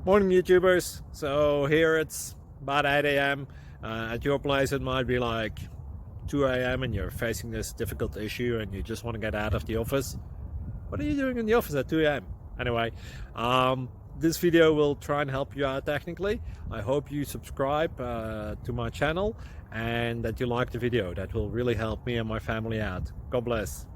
Morning YouTubers. So here it's about 8 a.m. At your place it might be like 2 a.m. and you're facing this difficult issue and you just want to get out of the office. What are you doing in the office at 2 a.m.? Anyway, this video will try and help you out technically. I hope you subscribe to my channel and that you like the video. That will really help me and my family out. God bless.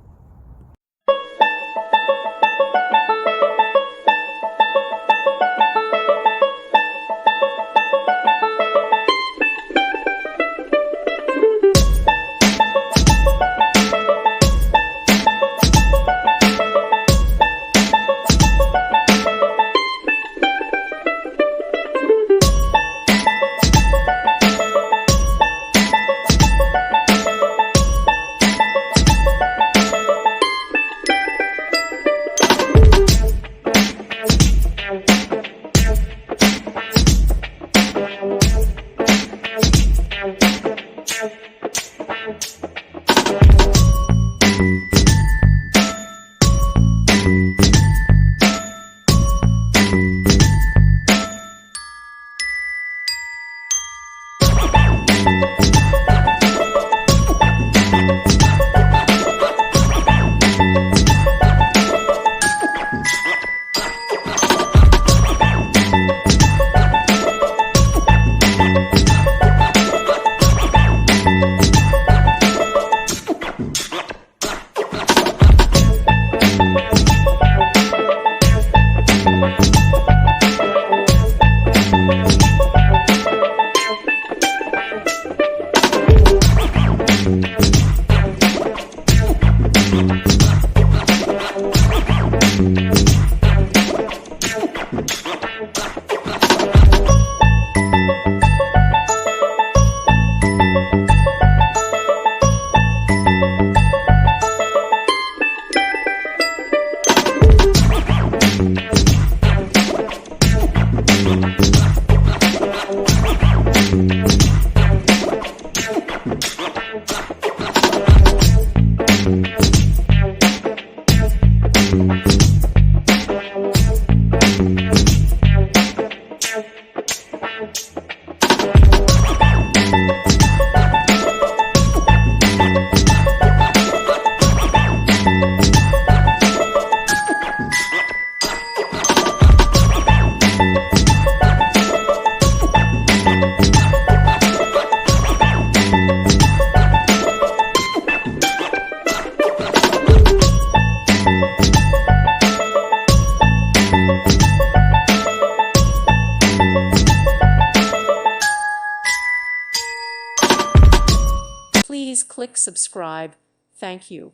Please click subscribe. Thank you.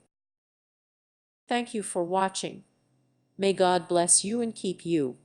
Thank you for watching. May God bless you and keep you.